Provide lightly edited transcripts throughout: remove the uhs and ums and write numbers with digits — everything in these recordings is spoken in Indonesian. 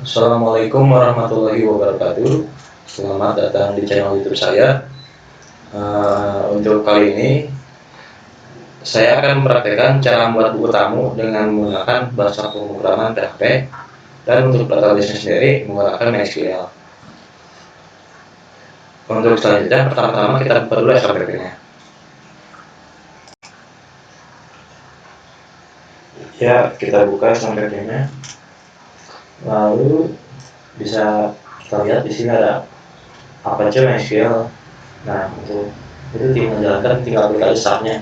Assalamualaikum warahmatullahi wabarakatuh. Selamat datang di channel YouTube saya. Untuk kali ini saya akan mempraktekkan cara membuat buku tamu dengan menggunakan bahasa pemrograman PHP dan untuk database sendiri menggunakan MySQL. Untuk selanjutnya, pertama-tama kita buka dulu SKPP-nya. Ya, kita buka SKPP-nya. Lalu bisa kita lihat di sini ada Apache MySQL. Nah, untuk itu tinggal jalankan, tinggal klik start-nya.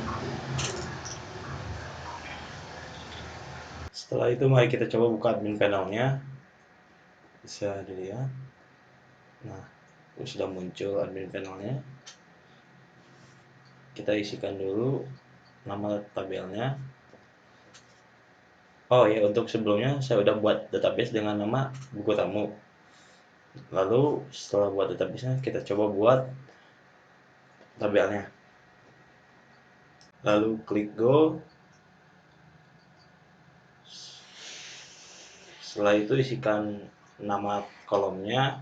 Setelah itu mari kita coba buka admin panelnya. Bisa dilihat. Nah, sudah muncul admin panelnya. Kita isikan dulu nama tabelnya. Oh ya, untuk sebelumnya saya udah buat database dengan nama buku tamu. Lalu setelah buat database-nya, kita coba buat tabelnya. Lalu klik go. Setelah itu isikan nama kolomnya,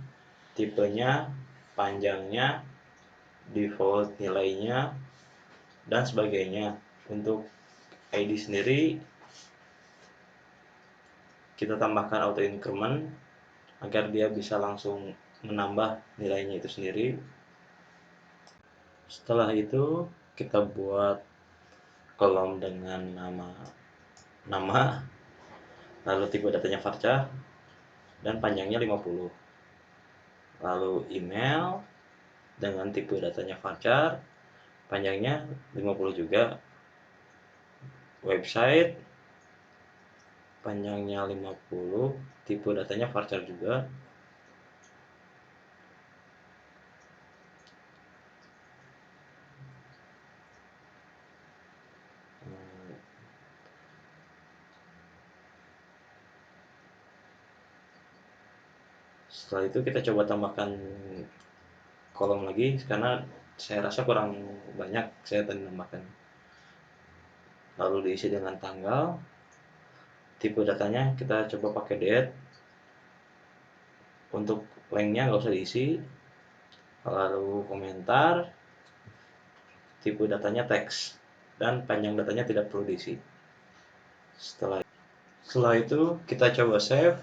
tipenya, panjangnya, default nilainya, dan sebagainya. Untuk ID sendiri kita tambahkan auto increment agar dia bisa langsung menambah nilainya itu sendiri. Setelah itu kita buat kolom dengan nama, lalu tipe datanya varchar dan panjangnya 50. Lalu email dengan tipe datanya varchar, panjangnya 50 juga. Website panjangnya 50, tipe datanya varchar juga. Setelah itu kita coba tambahkan kolom lagi karena saya rasa kurang banyak saya tadi tambahkan. Lalu diisi dengan tanggal, tipe datanya kita coba pakai date. Untuk lengthnya nggak usah diisi. Lalu komentar, tipe datanya teks, dan panjang datanya tidak perlu diisi. Setelah itu kita coba save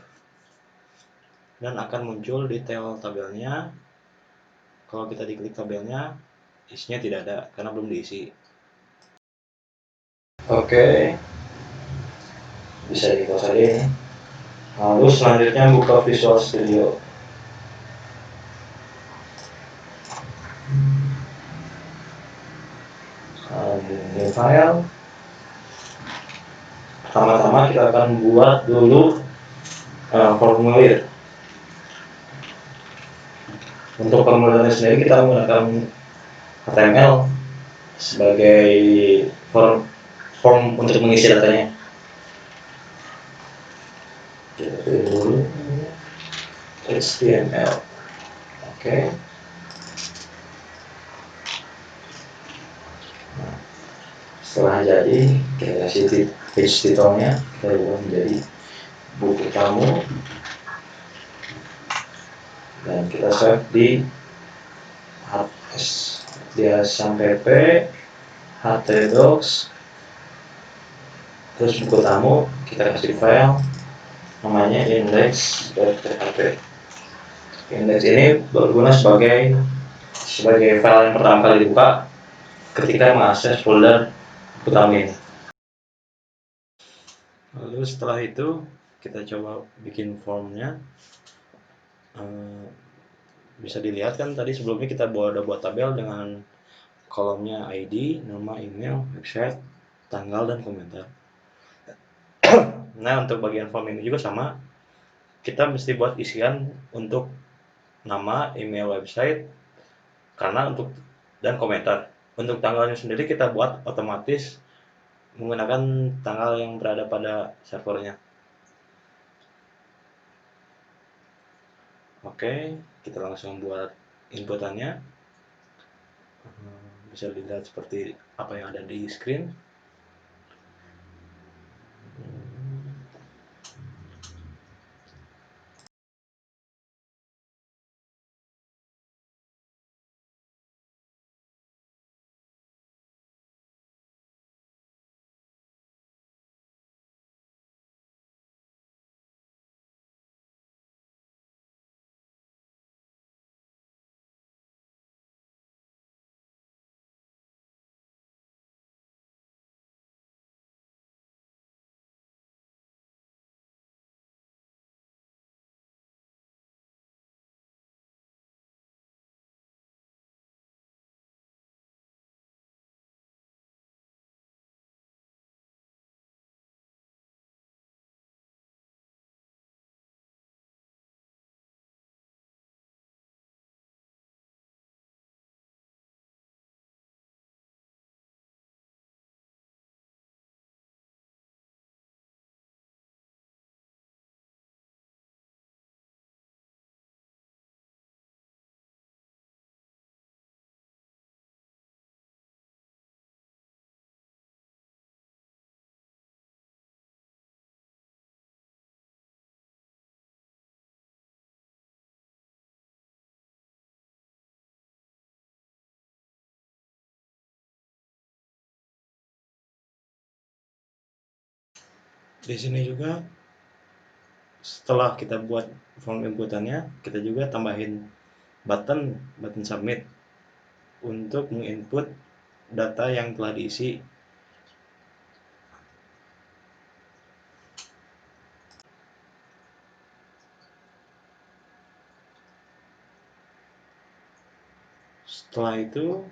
dan akan muncul detail tabelnya. Kalau kita diklik tabelnya, isinya tidak ada karena belum diisi. Oke, bisa di close aja ini. Lalu selanjutnya buka Visual Studio. New file. Pertama-tama kita akan buat dulu formulir. Untuk formulirnya sendiri kita menggunakan HTML sebagai form untuk mengisi datanya. Kita pilih dulu HTML. Oke. Nah, setelah jadi kita kasih page titelnya, kita ubah menjadi buku tamu dan kita save di dia sampai htdocs, terus buku tamu kita kasih file namanya index.php. Index ini berguna sebagai file yang pertama kali dibuka ketika mengakses folder buku tamu ini. Lalu setelah itu kita coba bikin formnya. Bisa dilihat kan tadi sebelumnya kita udah buat tabel dengan kolomnya ID, nama, email, website, tanggal, dan komentar. Nah, untuk bagian form ini juga sama. Kita mesti buat isian untuk nama, email, website, dan komentar. Untuk tanggalnya sendiri kita buat otomatis menggunakan tanggal yang berada pada servernya. Oke, kita langsung buat inputannya. Bisa dilihat seperti apa yang ada di screen. Di sini juga setelah kita buat form inputannya, kita juga tambahin button submit untuk menginput data yang telah diisi. Setelah itu,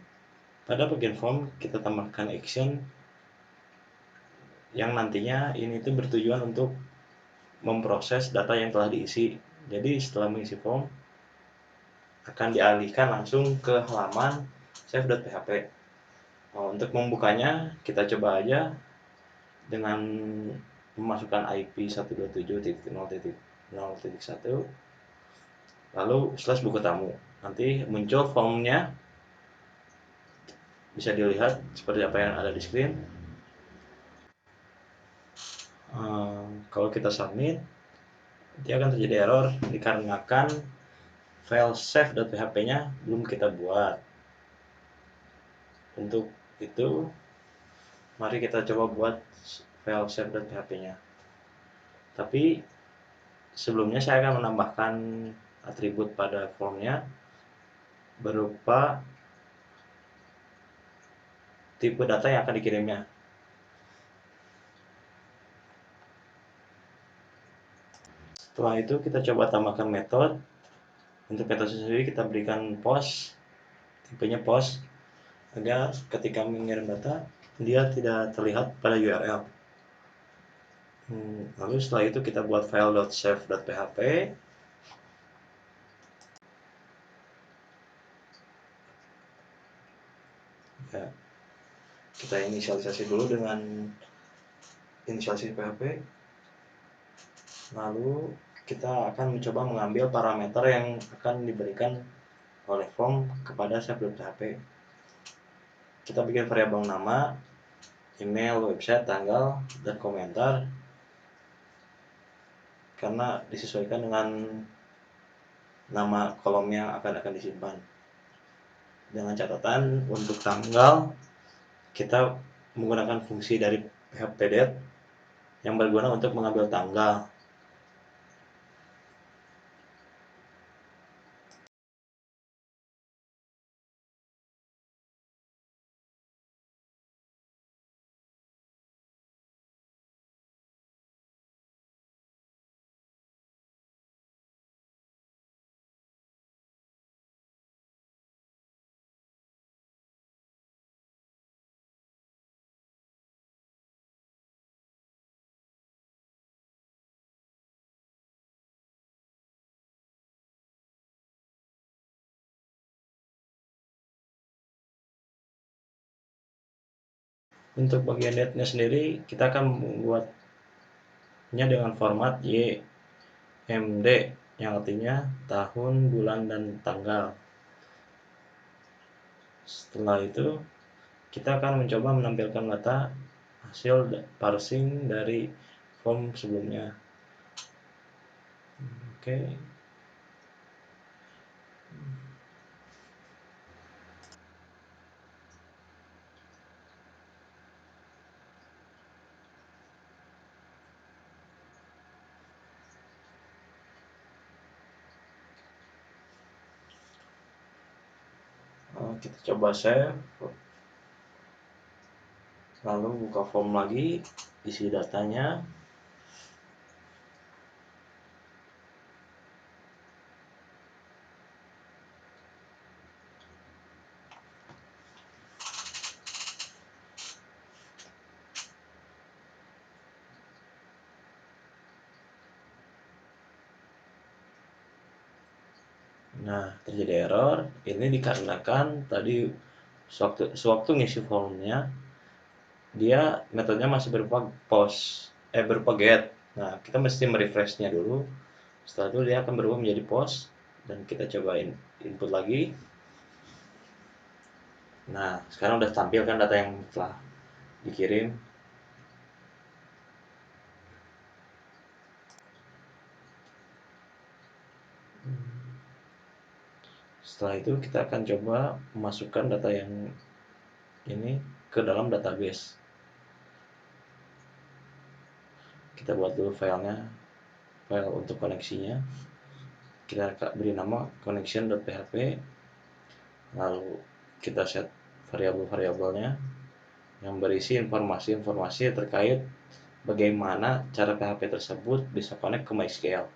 pada bagian form kita tambahkan action yang nantinya ini tuh bertujuan untuk memproses data yang telah diisi. Jadi setelah mengisi form akan dialihkan langsung ke halaman save.php. Nah, untuk membukanya kita coba aja dengan memasukkan IP 127.0.0.1 lalu slash buku tamu. Nanti muncul formnya, bisa dilihat seperti apa yang ada di screen. Kalau kita submit, dia akan terjadi error dikarenakan file save.php-nya belum kita buat. Untuk itu, mari kita coba buat file save.php-nya. Tapi sebelumnya saya akan menambahkan atribut pada formnya berupa tipe data yang akan dikirimnya. Setelah itu kita coba tambahkan metode. Untuk metode sendiri kita berikan post, tipenya post, agar ketika mengirim data dia tidak terlihat pada URL. Lalu setelah itu kita buat file.save.php. Ya, kita inisialisasi dulu dengan inisialisasi PHP. Lalu kita akan mencoba mengambil parameter yang akan diberikan oleh form kepada save.php. Kita bikin variabel nama, email, website, tanggal, dan komentar karena disesuaikan dengan nama kolom yang akan disimpan. Dengan catatan untuk tanggal kita menggunakan fungsi dari phpDate yang berguna untuk mengambil tanggal. Untuk bagian date-nya sendiri kita akan membuatnya dengan format YMD yang artinya tahun, bulan, dan tanggal. Setelah itu kita akan mencoba menampilkan data hasil parsing dari form sebelumnya. Oke. Kita coba save, lalu buka form lagi, isi datanya. Nah, terjadi error. Ini dikarenakan tadi sewaktu ngisi formnya, dia metodenya masih berupa berupa get. Nah, kita mesti merefreshnya dulu. Setelah itu dia akan berubah menjadi post dan kita cobain input lagi. Nah, sekarang udah tampilkan data yang telah dikirim. Setelah itu kita akan coba memasukkan data yang ini ke dalam database. Kita buat dulu filenya, file untuk koneksinya. Kita beri nama connection.php, lalu kita set variabel-variabelnya yang berisi informasi-informasi terkait bagaimana cara PHP tersebut bisa connect ke MySQL.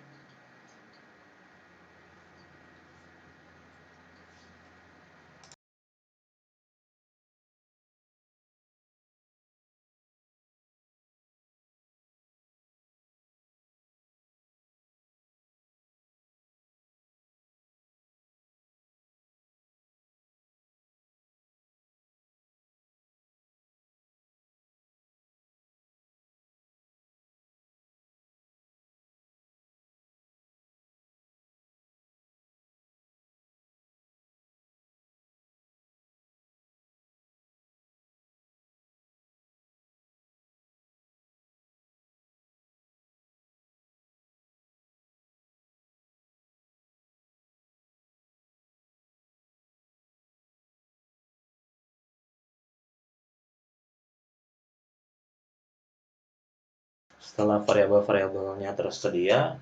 Setelah variabel-variabelnya tersedia,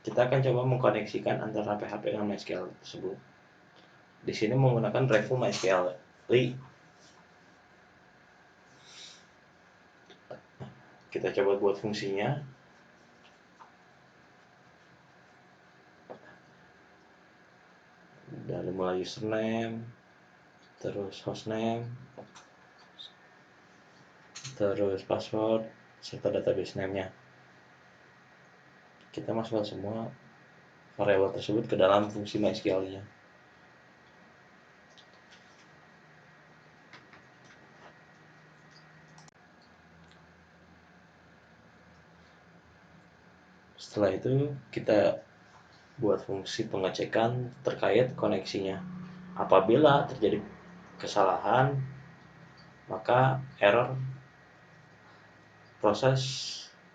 kita akan coba mengkoneksikan antara PHP dengan MySQL tersebut. Di sini menggunakan repo MySQL. Kita coba buat fungsinya. Dari mulai username, terus hostname, terus password, serta database name-nya. Kita masukkan semua variabel tersebut ke dalam fungsi MySQL-nya. Setelah itu kita buat fungsi pengecekan terkait koneksinya. Apabila terjadi kesalahan, maka error proses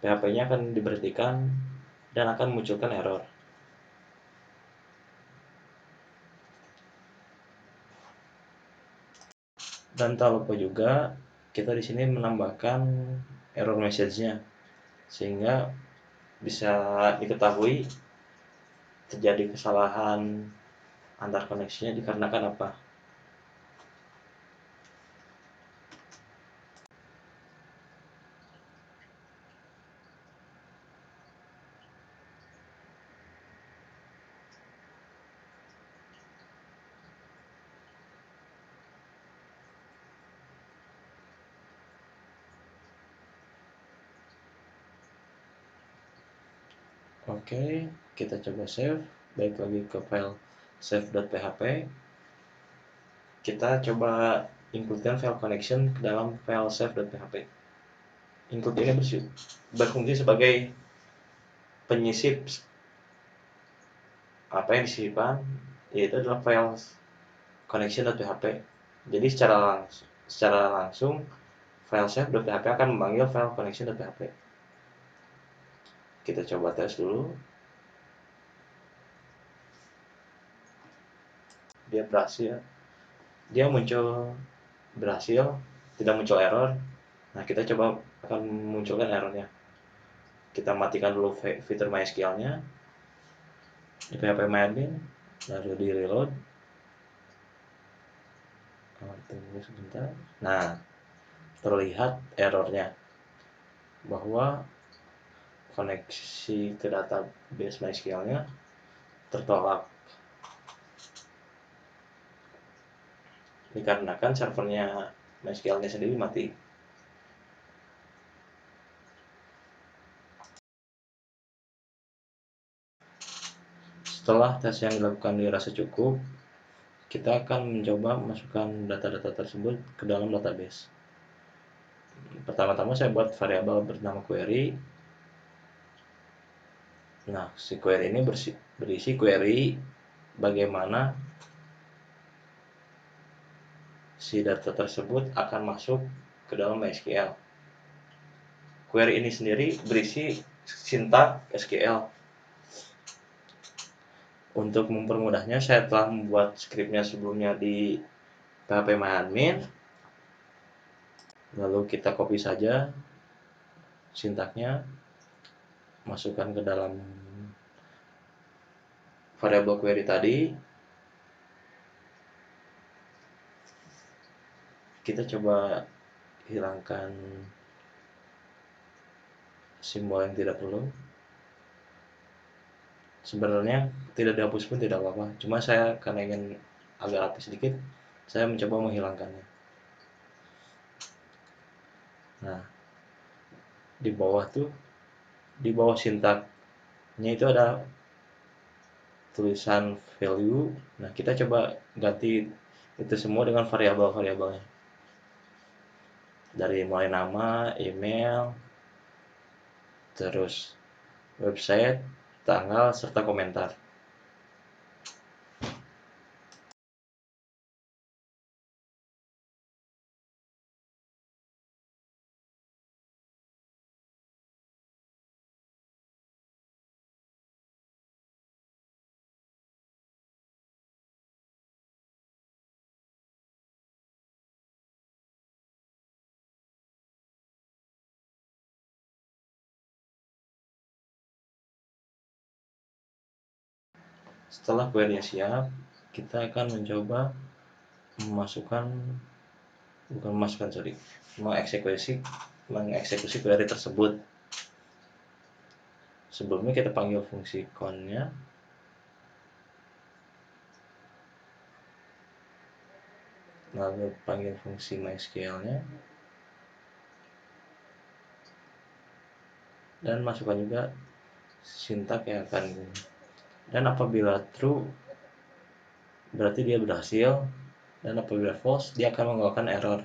PHP-nya akan diberhentikan dan akan munculkan error. Dan tak lupa juga kita di sini menambahkan error message-nya sehingga bisa diketahui terjadi kesalahan antar koneksinya dikarenakan apa. Oke, kita coba save, balik lagi ke file save.php. Kita coba includekan file connection ke dalam file save.php. Include ini berfungsi sebagai penyisip apa yang disimpan, yaitu adalah file connection.php. Jadi secara langsung file save.php akan memanggil file connection.php. Kita coba tes dulu. Dia berhasil. Dia muncul berhasil, tidak muncul error. Nah, kita coba akan munculkan errornya. Kita matikan dulu fitur MySQL-nya di php-myadmin, lalu di reload. Tunggu sebentar. Nah, terlihat errornya bahwa koneksi ke database MySQL-nya tertolak dikarenakan servernya MySQL-nya sendiri mati. Setelah tes yang dilakukan dirasa cukup, kita akan mencoba masukkan data-data tersebut ke dalam database. Pertama-tama saya buat variabel bernama query. Nah, si query ini berisi query bagaimana si data tersebut akan masuk ke dalam MySQL. Query ini sendiri berisi sintak SQL. Untuk mempermudahnya, saya telah membuat skripnya sebelumnya di php-myadmin. Lalu kita copy saja sintaknya, masukkan ke dalam variabel query tadi. Kita coba hilangkan simbol yang tidak perlu. Sebenarnya tidak dihapus pun tidak apa-apa, cuma saya karena ingin agak rapi sedikit, saya mencoba menghilangkannya. Nah, di bawah sintaknya itu ada tulisan value. Nah, kita coba ganti itu semua dengan variabel-variabelnya, dari mulai nama, email, terus website, tanggal, serta komentar. Setelah query siap, kita akan mencoba memasukkan bukan memasukkan sorry mengeksekusi query tersebut. Sebelumnya kita panggil fungsi connya, lalu panggil fungsi mysql-nya, dan masukkan juga sintak yang akan, dan apabila true berarti dia berhasil, dan apabila false dia akan mengeluarkan error.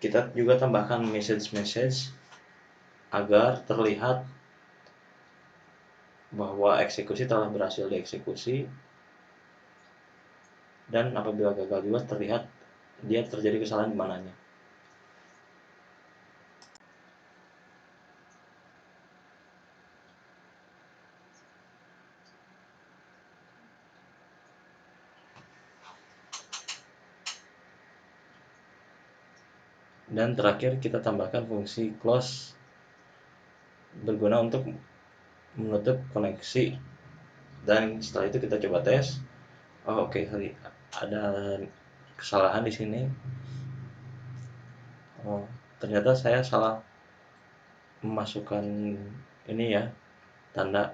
Kita juga tambahkan message agar terlihat bahwa eksekusi telah berhasil dieksekusi, dan apabila gagal juga terlihat dia terjadi kesalahan di mananya. Dan terakhir kita tambahkan fungsi close, berguna untuk menutup koneksi. Dan setelah itu kita coba tes. Oke, sorry, ada kesalahan di sini. Ternyata saya salah memasukkan ini ya, tanda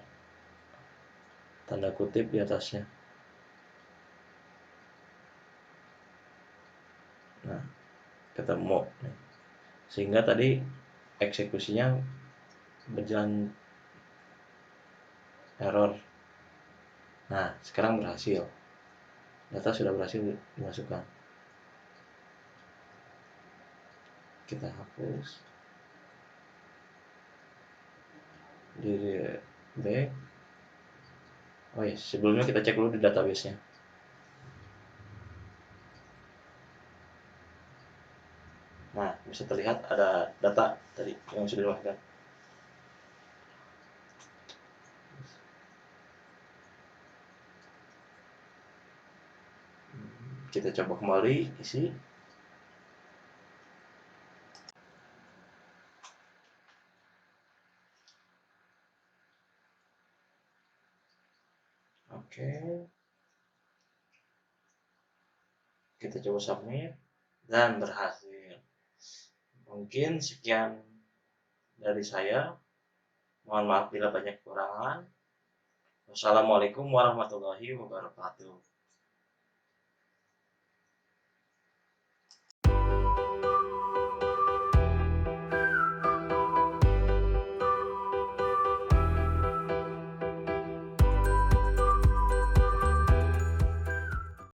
kutip di atasnya. Nah, ketemu, sehingga tadi eksekusinya berjalan error. Nah, sekarang berhasil, data sudah berhasil dimasukkan. Kita hapus, di back. Oh iya, sebelumnya kita cek dulu di database-nya. Nah, bisa terlihat ada data tadi yang sudah dimasukkan. Kita coba kembali isi. Oke, kita coba submit dan berhasil. Mungkin sekian dari saya. Mohon maaf bila banyak kekurangan. Wassalamualaikum warahmatullahi wabarakatuh.